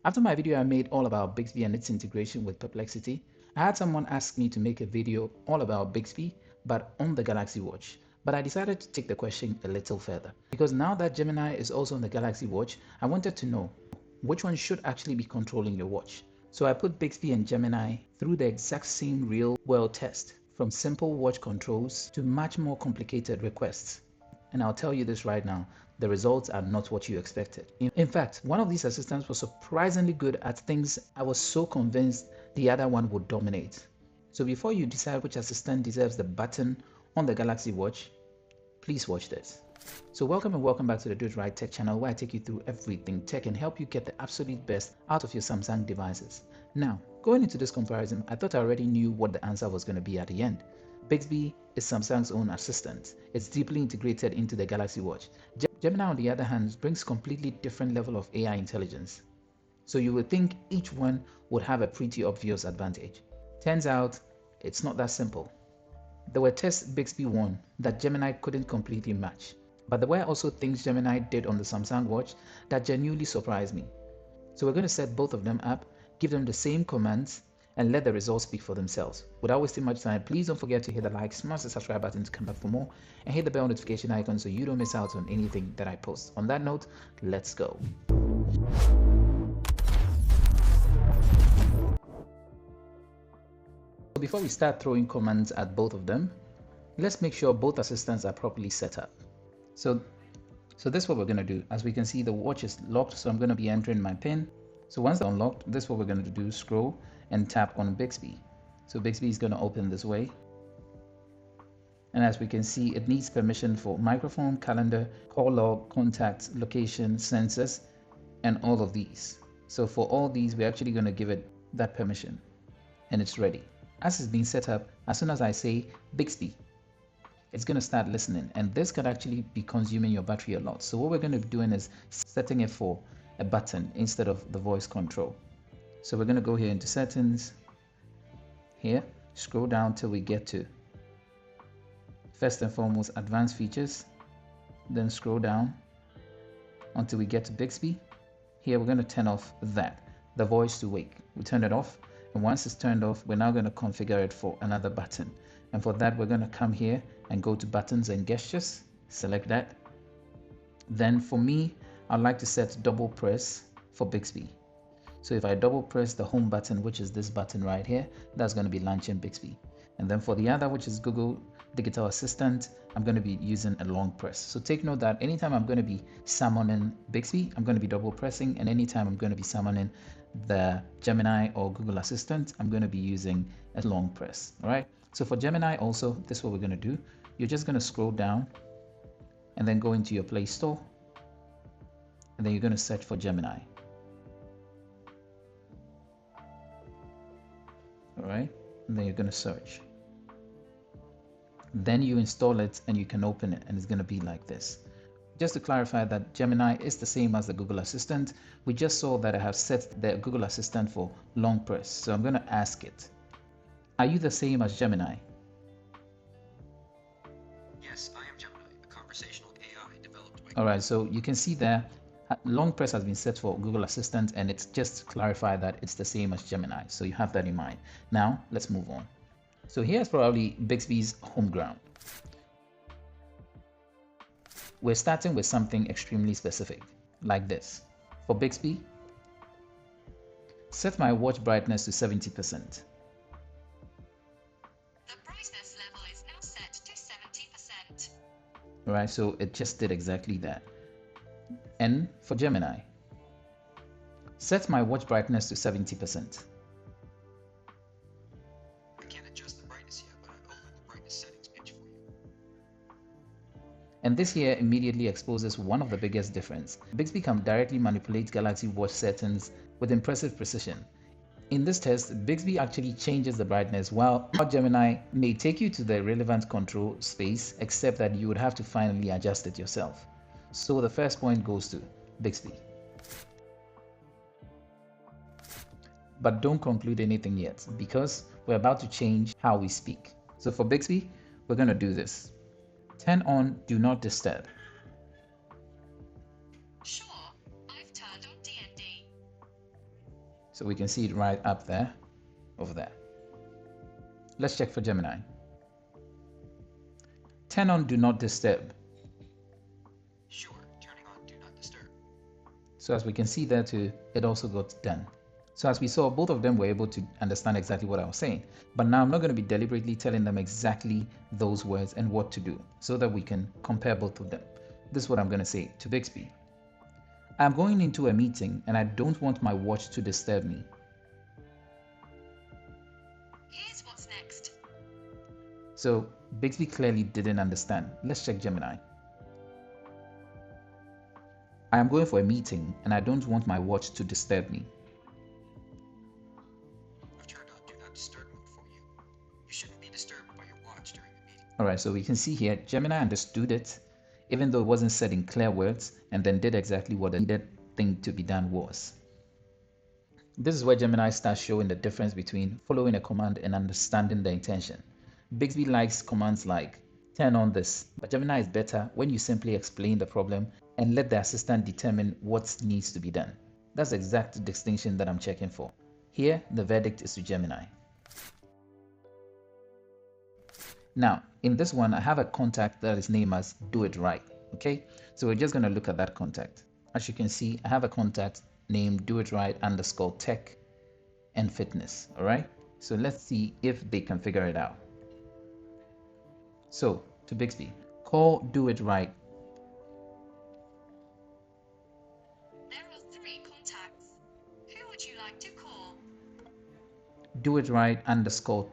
After my video I made all about Bixby and its integration with Perplexity, I had someone ask me to make a video all about Bixby but on the Galaxy Watch. But I decided to take the question a little further, because now that Gemini is also on the Galaxy Watch, I wanted to know which one should actually be controlling your watch. So I put Bixby and Gemini through the exact same real-world test, from simple watch controls to much more complicated requests. And I'll tell you this right now, the results are not what you expected. In fact, one of these assistants was surprisingly good at things I was so convinced the other one would dominate. So before you decide which assistant deserves the button on the Galaxy Watch, please watch this. So welcome and welcome back to the Do It Right Tech channel, where I take you through everything tech and help you get the absolute best out of your Samsung devices. Now, going into this comparison, I thought I already knew what the answer was going to be at the end. Bixby is Samsung's own assistant. It's deeply integrated into the Galaxy Watch. Gemini, on the other hand, brings completely different level of AI intelligence. So you would think each one would have a pretty obvious advantage. Turns out, it's not that simple. There were tests Bixby won that Gemini couldn't completely match. But there were also things Gemini did on the Samsung Watch that genuinely surprised me. So we're going to set both of them up, give them the same commands, and let the results speak for themselves. Without wasting much time, please don't forget to hit the like, smash the subscribe button to come back for more, and hit the bell notification icon so you don't miss out on anything that I post. On that note, let's go. So before we start throwing commands at both of them, let's make sure both assistants are properly set up. So this is what we're going to do. As we can see, the watch is locked, so I'm going to be entering my PIN. So once they're unlocked, this is what we're going to do: scroll and tap on Bixby. So Bixby is going to open this way. And as we can see, it needs permission for microphone, calendar, call log, contacts, location, sensors, and all of these. So for all these, we're actually going to give it that permission, and it's ready. As it's being set up, as soon as I say Bixby, it's going to start listening, and this could actually be consuming your battery a lot. So what we're going to be doing is setting it for a button instead of the voice control. So we're going to go here into settings, here, scroll down till we get to, first and foremost, advanced features, then scroll down until we get to Bixby. Here we're going to turn off the voice to wake. We turn it off, and once it's turned off, we're now going to configure it for another button. And for that, we're going to come here and go to buttons and gestures, select that. Then for me, I'd like to set double press for Bixby. So if I double press the home button, which is this button right here, that's going to be launching Bixby. And then for the other, which is Google Digital Assistant, I'm going to be using a long press. So take note that anytime I'm going to be summoning Bixby, I'm going to be double pressing, and anytime I'm going to be summoning the Gemini or Google Assistant, I'm going to be using a long press. All right. So for Gemini also, this is what we're going to do. You're just going to scroll down and then go into your Play Store, and then you're going to search for Gemini. All right. And then you're going to search. Then you install it and you can open it, and it's going to be like this. Just to clarify that Gemini is the same as the Google Assistant, we just saw that I have set the Google Assistant for long press. So I'm going to ask it, are you the same as Gemini? Yes, I am Gemini, a conversational AI developed by... Alright, so you can see there, long press has been set for Google Assistant, and it's just to clarify that it's the same as Gemini. So you have that in mind. Now, let's move on. So here's probably Bixby's home ground. We're starting with something extremely specific, like this. For Bixby, set my watch brightness to 70%. The brightness level is now set to 70%. Alright, so it just did exactly that. And for Gemini, set my watch brightness to 70%. I can't adjust the brightness yet, but I've opened the brightness settings page for you. And this here immediately exposes one of the biggest difference. Bixby can directly manipulate Galaxy Watch settings with impressive precision. In this test, Bixby actually changes the brightness, while Gemini may take you to the relevant control space, except that you would have to finally adjust it yourself. So the first point goes to Bixby. But don't conclude anything yet, because we're about to change how we speak. So for Bixby, we're going to do this. Turn on Do Not Disturb. Sure, I've turned on DND. So we can see it right up there, over there. Let's check for Gemini. Turn on Do Not Disturb. Sure, turning on Do Not Disturb. So as we can see there too, it also got done. So as we saw, both of them were able to understand exactly what I was saying. But now I'm not going to be deliberately telling them exactly those words and what to do so that we can compare both of them. This is what I'm going to say to Bixby. I'm going into a meeting and I don't want my watch to disturb me. Here's what's next. So Bixby clearly didn't understand. Let's check Gemini. I am going for a meeting and I don't want my watch to disturb me. I've turned on Do Not Disturb mode for you. You shouldn't be disturbed by your watch during the meeting. Alright, so we can see here, Gemini understood it, even though it wasn't said in clear words, and then did exactly what the needed thing to be done was. This is where Gemini starts showing the difference between following a command and understanding the intention. Bixby likes commands like, turn on this, but Gemini is better when you simply explain the problem and let the assistant determine what needs to be done. That's the exact distinction that I'm checking for. Here, the verdict is to Gemini. Now, in this one, I have a contact that is named as Do It Right, okay? So we're just going to look at that contact. As you can see, I have a contact named Do It Right _ tech and fitness, all right? So let's see if they can figure it out. So, to Bixby, call Do It Right. There are 3 contacts. Who would you like to call? Do It Right _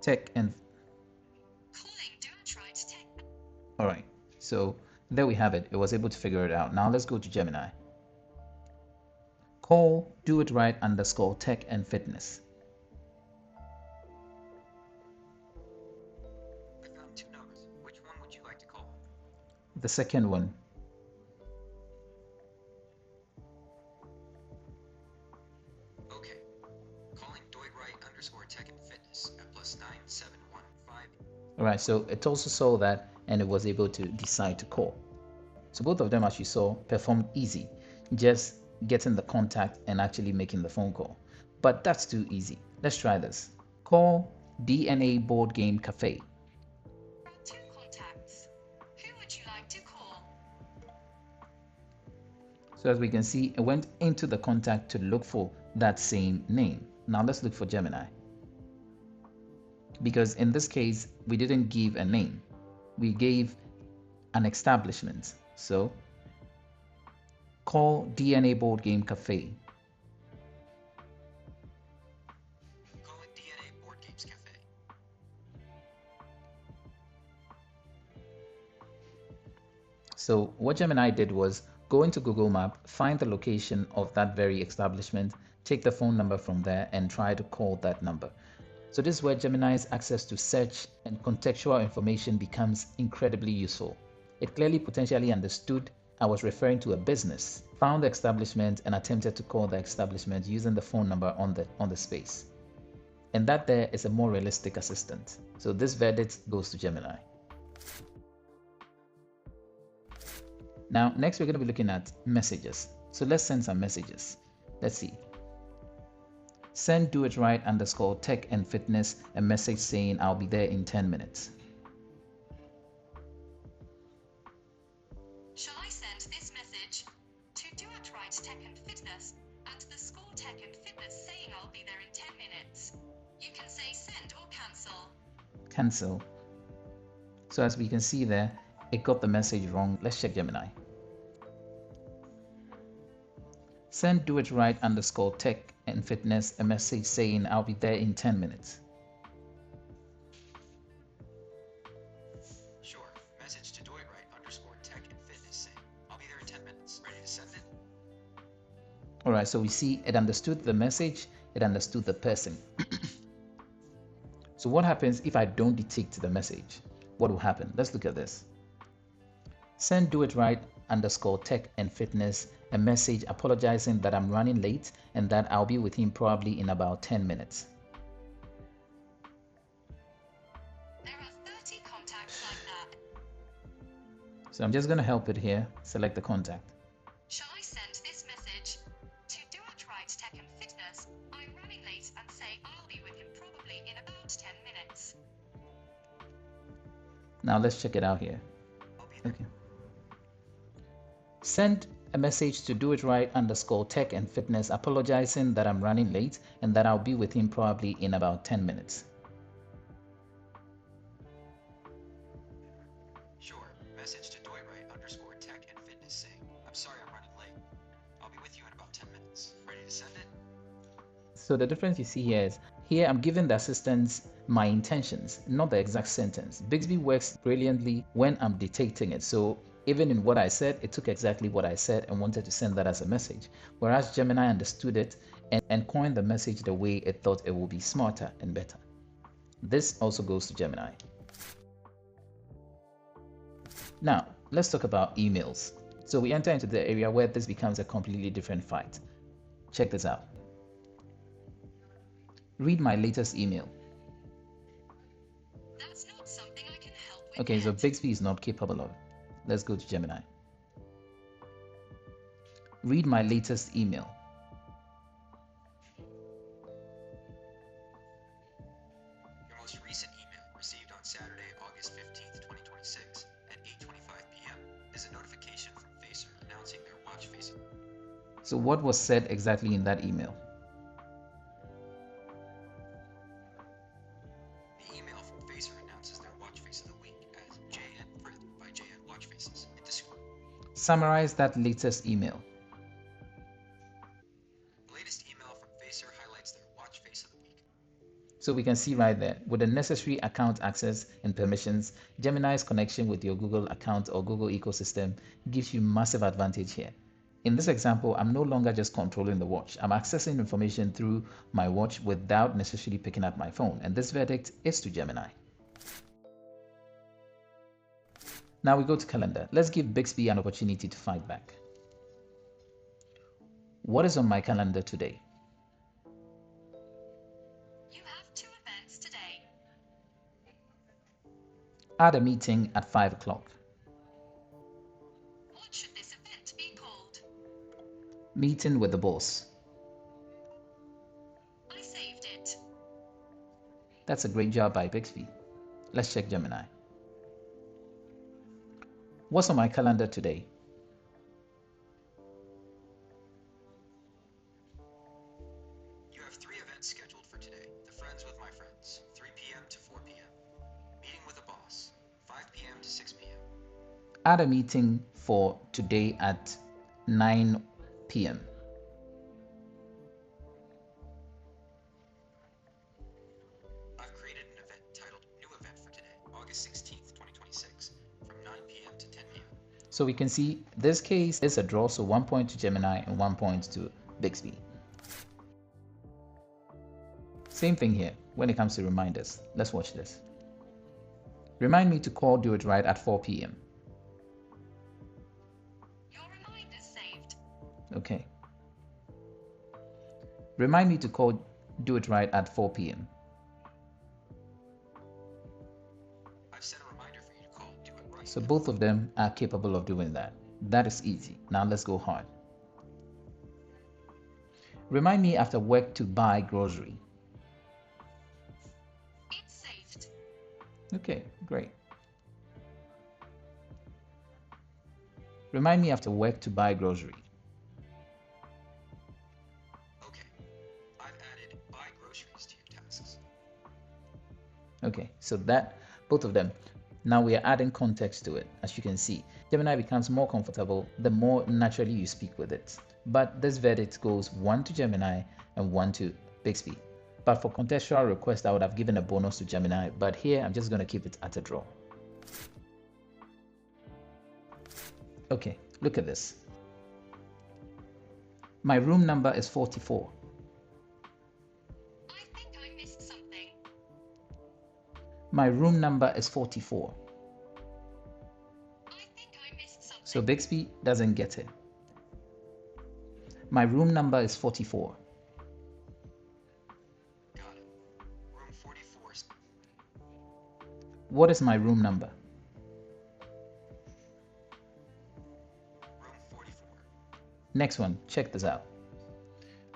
tech and... Calling Do It Right Tech. All right, so there we have it. It was able to figure it out. Now let's go to Gemini. Call Do It Right _ tech and fitness. I found 2 numbers. Which one would you like to call? The second one. Okay. Calling Do It Right _ tech and fitness at +9715. All right, so it also saw that and it was able to decide to call. So both of them, as you saw, performed easy, just getting the contact and actually making the phone call. But that's too easy. Let's try this. Call DNA Board Game Cafe. There are 2 contacts. Who would you like to call? So as we can see, it went into the contact to look for that same name. Now let's look for Gemini. Because in this case, we didn't give a name. We gave an establishment. So call DNA Board Game Cafe. Calling DNA Board Games Cafe. So what Gemini did was go into Google Map, find the location of that very establishment, take the phone number from there and try to call that number. So this is where Gemini's access to search and contextual information becomes incredibly useful. It clearly potentially understood I was referring to a business, found the establishment and attempted to call the establishment using the phone number on the space. And that there is a more realistic assistant. So this verdict goes to Gemini. Now, next we're going to be looking at messages. So let's send some messages. Let's see. Send Do It Right _ tech and fitness a message saying I'll be there in 10 minutes. Shall I send this message to Do It Right Tech and Fitness and the school Tech and Fitness saying I'll be there in 10 minutes? You can say send or cancel. Cancel. So as we can see there, it got the message wrong. Let's check Gemini. Send Do It Right _ tech and fitness a message saying I'll be there in 10 minutes. Sure. Message to Do It Right _ tech and fitness saying I'll be there in 10 minutes. Ready to send it? Alright, so we see it understood the message, it understood the person. So what happens if I don't detect the message? What will happen? Let's look at this. Send Do It Right _ tech and fitness a message apologizing that I'm running late and that I'll be with him probably in about 10 minutes. There are 30 contacts like that. So I'm just going to help it here. Select the contact. Shall I send this message to Do It Right Tech and Fitness? around 10 minutes. Now let's check it out here. I'll be there. Okay. Send a message to doitright_tech and fitness apologizing that I'm running late and that I'll be with him probably in about 10 minutes. Sure. Message to doitright_tech and fitness saying, I'm sorry I'm running late. I'll be with you in about 10 minutes. Ready to send it? So the difference you see here is, here I'm giving the assistants my intentions, not the exact sentence. Bixby works brilliantly when I'm dictating it. So even in what I said, it took exactly what I said and wanted to send that as a message. Whereas Gemini understood it and coined the message the way it thought it would be smarter and better. This also goes to Gemini. Now, let's talk about emails. So we enter into the area where this becomes a completely different fight. Check this out. Read my latest email. That's not something I can help with. Okay, so yet. Bixby is not capable of it. Let's go to Gemini. Read my latest email. Your most recent email received on Saturday, August 15th, 2026 at 8:25 p.m. is a notification from Facer announcing their watch face. So what was said exactly in that email? The email from Facer announces their watch face of the week as JN Frith by JN Watch Faces. It describes Summarize that latest email. the latest email from Facer highlights their watch face of the week. So we can see right there, with the necessary account access and permissions, Gemini's connection with your Google account or Google ecosystem gives you massive advantage here. In this example, I'm no longer just controlling the watch. I'm accessing information through my watch without necessarily picking up my phone. And this verdict is to Gemini. Now we go to calendar. Let's give Bixby an opportunity to fight back. What is on my calendar today? You have 2 events today. Add a meeting at 5 o'clock. What should this event be called? Meeting with the boss. I saved it. That's a great job by Bixby. Let's check Gemini. What's on my calendar today? You have 3 events scheduled for today. The Friends with My Friends, 3 p.m. to 4 p.m. Meeting with a boss, 5 p.m. to 6 p.m. Add a meeting for today at 9 p.m. I've created an event titled New Event for today, August 16th, 2026, from 9 p.m. to 10 p.m. So we can see this case is a draw, so 1 point to Gemini and 1 point to Bixby. Same thing here when it comes to reminders. Let's watch this. Remind me to call Do It Right at 4 p.m. Your reminder's saved. Okay. Remind me to call Do It Right at 4 p.m. I've set a reminder for you to call Do It Right. So both of them are capable of doing that. That is easy. Now let's go hard. Remind me after work to buy grocery. It's saved. Okay, great. Remind me after work to buy grocery. Okay. I've added buy groceries to your tasks. Okay, so that, both of them. Now we are adding context to it. As you can see, Gemini becomes more comfortable the more naturally you speak with it. But this verdict goes 1 to Gemini and 1 to Bixby. But for contextual request, I would have given a bonus to Gemini, but here I'm just going to keep it at a draw. Okay, look at this. My room number is 44. I think I missed something. My room number is 44. I think I missed something. So Bixby doesn't get it. My room number is 44. Got it. Room 44 is What is my room number? room 44. Next one, check this out.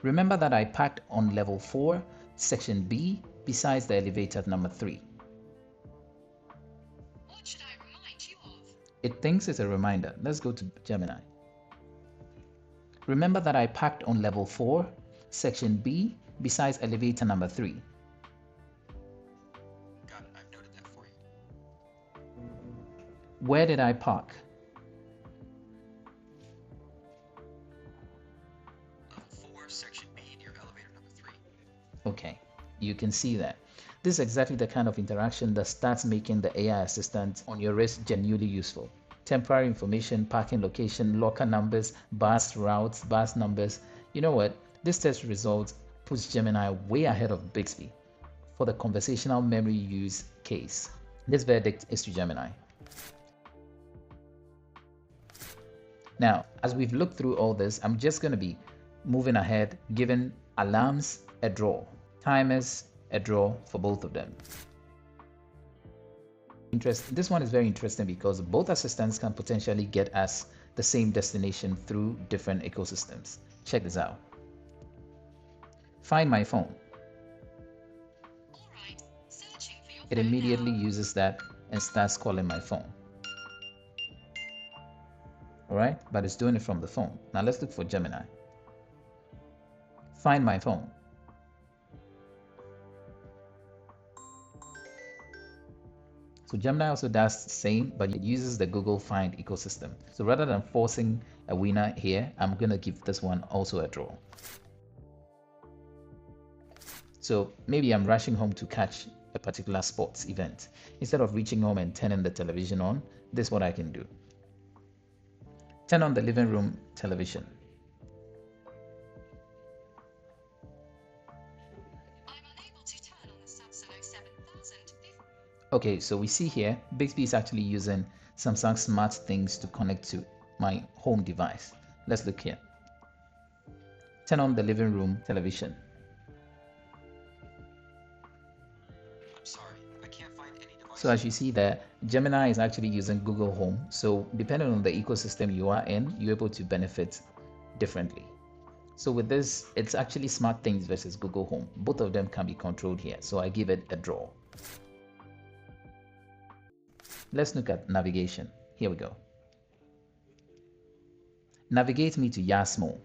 Remember that I parked on level 4, section B, besides the elevator at number 3? What should I remind you of? It thinks it's a reminder. Let's go to Gemini. Remember that I parked on level 4, section B, besides elevator number 3. Got it. I've noted that for you. Where did I park? Level 4, section B, near elevator number 3. Okay, you can see that. This is exactly the kind of interaction that starts making the AI assistant on your wrist genuinely useful. Temporary information, parking location, locker numbers, bus routes, bus numbers. You know what? This test result puts Gemini way ahead of Bixby for the conversational memory use case. This verdict is to Gemini. Now, as we've looked through all this, I'm just going to be moving ahead, giving alarms a draw, timers a draw for both of them. This one is very interesting because both assistants can potentially get us the same destination through different ecosystems. Check this out. Find my phone. All right, searching for your It phone immediately now. uses that and starts calling my phone. Alright, but it's doing it from the phone. Now let's look for Gemini. Find my phone. So Gemini also does the same, but it uses the Google Find ecosystem. So rather than forcing a winner here, I'm going to give this one also a draw. So maybe I'm rushing home to catch a particular sports event. Instead of reaching home and turning the television on, this is what I can do. Turn on the living room television. I'm unable to turn on the Samsung 7000. Okay, so we see here, Bixby is actually using Samsung Smart Things to connect to my home device. Let's look here. Turn on the living room television. I'm sorry, I can't find any device. So as you see there, Gemini is actually using Google Home. So depending on the ecosystem you are in, you're able to benefit differently. So with this, it's actually Smart Things versus Google Home. Both of them can be controlled here. So I give it a draw. Let's look at navigation. Here we go. Navigate me to Yasmo.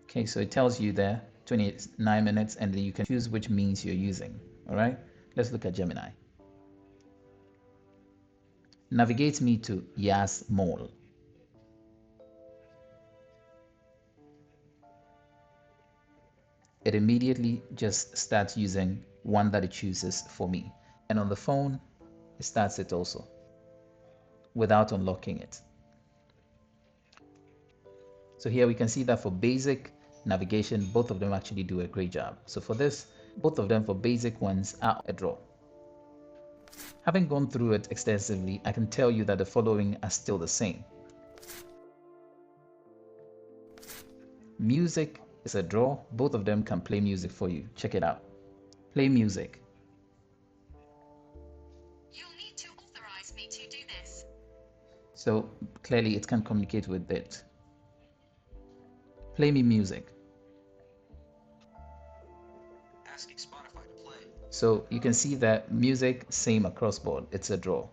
Okay, so it tells you there 29 minutes, and then you can choose which means you're using. All right, let's look at Gemini. Navigate me to Yas Mall. It immediately just starts using one that it chooses for me. And on the phone, it starts it also without unlocking it. So here we can see that for basic navigation, both of them actually do a great job. So for this, both of them for basic ones are a draw. Having gone through it extensively, I can tell you that the following are still the same. Music is a draw. Both of them can play music for you. Check it out. Play music. You'll need to authorize me to do this. So clearly it can communicate with it. Play me music. Asking Spotify to play. So you can see that music, same across board. It's a draw.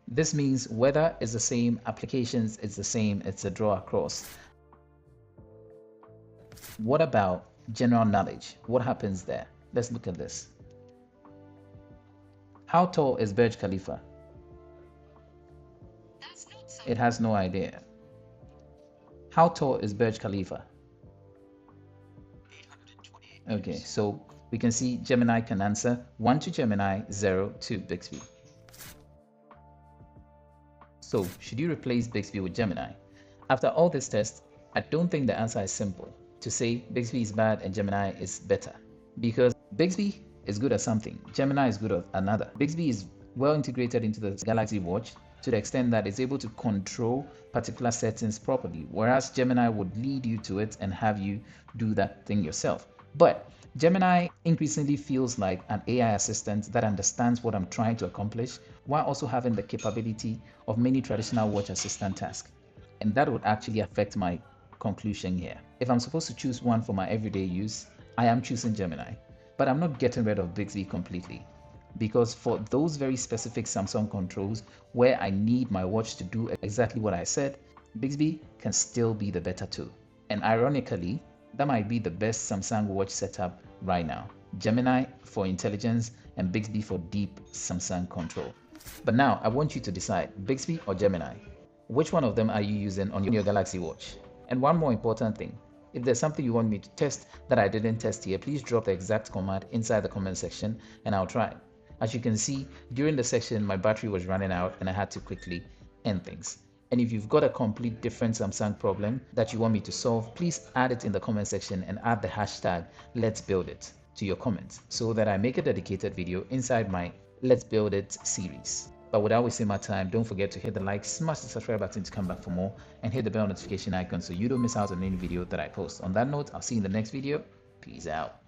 This means weather is the same, applications is the same, it's a draw across. What about general knowledge? What happens there? Let's look at this. How tall is Burj Khalifa? That's not something. It has no idea. How tall is Burj Khalifa? 828 Okay, meters. so we can see Gemini can answer 1 to Gemini, 0 to Bixby. So should you replace Bixby with Gemini? After all this test, I don't think the answer is simple to say Bixby is bad and Gemini is better, because Bixby is good at something, Gemini is good at another. Bixby is well integrated into the Galaxy Watch to the extent that it's able to control particular settings properly, whereas Gemini would lead you to it and have you do that thing yourself. But Gemini increasingly feels like an AI assistant that understands what I'm trying to accomplish while also having the capability of many traditional watch assistant tasks. And that would actually affect my conclusion here. If I'm supposed to choose one for my everyday use, I am choosing Gemini. But I'm not getting rid of Bixby completely, because for those very specific Samsung controls where I need my watch to do exactly what I said, Bixby can still be the better tool. And ironically, that might be the best Samsung watch setup right now. Gemini for intelligence and Bixby for deep Samsung control. But now I want you to decide, Bixby or Gemini. Which one of them are you using on your Galaxy Watch? And one more important thing, if there's something you want me to test that I didn't test here, please drop the exact command inside the comment section and I'll try. As you can see, during the section, my battery was running out and I had to quickly end things. And if you've got a complete different Samsung problem that you want me to solve, please add it in the comment section and add the hashtag Let's Build It to your comments so that I make a dedicated video inside my Let's Build It series. But without wasting my time, don't forget to hit the like, smash the subscribe button to come back for more, and hit the bell notification icon so you don't miss out on any video that I post. On that note, I'll see you in the next video. Peace out.